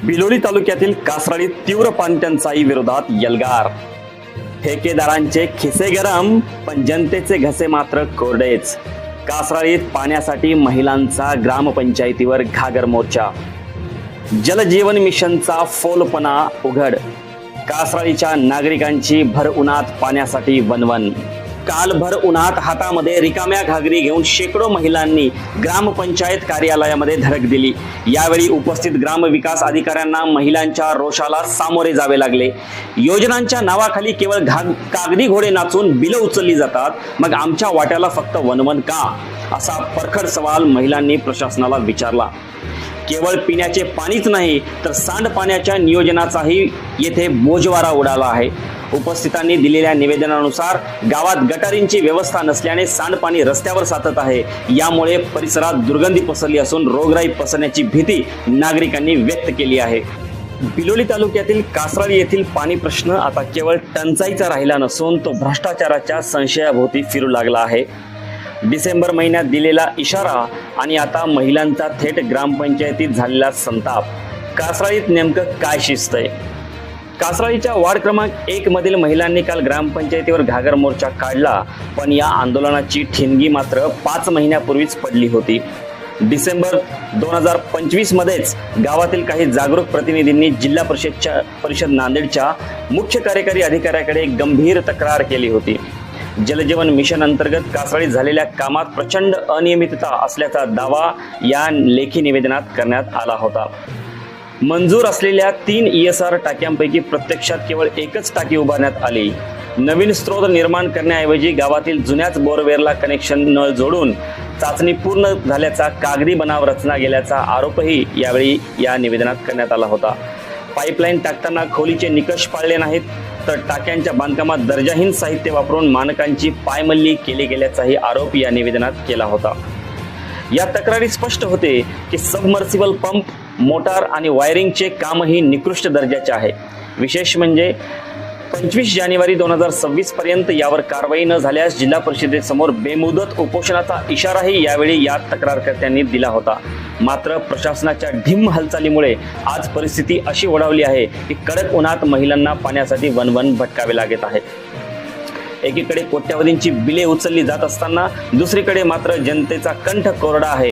बिलोली तालुक्यातील कासराळी तीव्र पाणीटंचाई विरोधात यल्गार। ठेकेदारांचे खिसे गरम पण जनतेचे घसे मात्र कोरडेच। कासराळीत पाण्यासाठी महिलांचा ग्रामपंचायतीवर घागर मोर्चा। जलजीवन मिशनचा फोलपणा उघड। कासराळीच्या नागरिकांची भर उन्हात पाण्यासाठी वणवण। काल भर उन्हात हातामध्ये रिकाम्या घागरी घेऊन शेकडो महिलांनी ग्रामपंचायत कार्यालयामध्ये धडक दिली। यावेळी उपस्थित ग्रामविकास अधिकाऱ्यांना महिलांच्या रोषाला सामोरे जावे लागले। योजनांच्या नावाखाली केवळ कागदी घोडे नाचून बिलं उचलली जातात, मग आमच्या वाट्याला फक्त वणवण का, असा परखड सवाल महिलांनी प्रशासनाला विचारला। केवळ पिण्याचे पाणीच नाही तर सांडपाण्याच्या नियोजनाचाही येथे बोजवारा उडाला आहे। उपस्थितांनी दिलेल्या निवेदनानुसार गावात गटारींची व्यवस्था नसल्याने सांडपाणी रस्त्यावर साचत आहे। यामुळे परिसरात दुर्गंधी पसरली असून रोगराई पसरण्याची भीती नागरिकांनी व्यक्त केली आहे। बिलोली तालुक्यातील कासराळी येथील पाणी प्रश्न आता केवळ टंचाईचा राहिला नसून तो भ्रष्टाचाराच्या संशयाभोवती फिरू लागला आहे। डिसेंबर महिन्यात दिलेला इशारा आणि आता महिलांचा थेट ग्रामपंचायतीत झालेला संताप। कासराळीत नेमकं काय शिजतंय? कासराळीच्या वार्ड क्रमांक 1 मधील महिलांनी काल ग्रामपंचायतीवर घागर मोर्चा काढला, पण या आंदोलनाची ठिणगी मात्र 5 महिन्यापूर्वीच पडली होती। डिसेंबर 2025 मध्येच गावातील काही जागरूक प्रतिनिधींनी जिल्हा परिषद नांदेडच्या मुख्य कार्यकारी अधिकाऱ्याकडे गंभीर तक्रार केली होती। जलजीवन मिशन अंतर्गत कासराळीत झालेल्या कामात प्रचंड अनियमितता असल्याचा दावा या लेखी निवेदनात करण्यात आला होता। मंजूर असलेल्या 3 ESR टाक्यांपैकी प्रत्यक्षात केवळ एकच टाकी उभारण्यात आली। नवीन स्रोत निर्माण करण्याऐवजी गावातील जुन्याच बोरवेलला कनेक्शन नळ जोडून चाचणी पूर्ण झाल्याचा कागदी बनाव रचना गेल्याचा आरोपही यावेळी या निवेदनात करण्यात आला होता। पाईपलाईन टाकताना खोलीचे निकष पाळले नाहीत तर टाक्यांच्या बांधकामात दर्जाहीन साहित्य वापरून मानकांची पायमल्ली केली गेल्याचाही आरोप या निवेदनात केला होता। या तक्रारीत स्पष्ट होते की सबमर्सिबल पंप, मोटार आणि वायरिंगचे कामही निकृष्ट दर्जाचे आहे। विशेष म्हणजे 25 जानेवारी 2026 पर्यंत यावर कारवाई न झाल्यास जिल्हा परिषदेसमोर बेमुदत उपोषणाचा इशाराही यावेळी या तक्रारकर्त्यांनी दिला होता। मात्र प्रशासनाच्या ढिम्म हालचालीमुळे आज परिस्थिती अशी ओढावली आहे की कडक उन्हात महिलांना पाण्यासाठी वणवण भटकावे लागत आहे। एकीकडे कोट्यावधींची बिले उचलली जात असताना दुसरीकडे मात्र जनतेचा कंठ कोरडा आहे।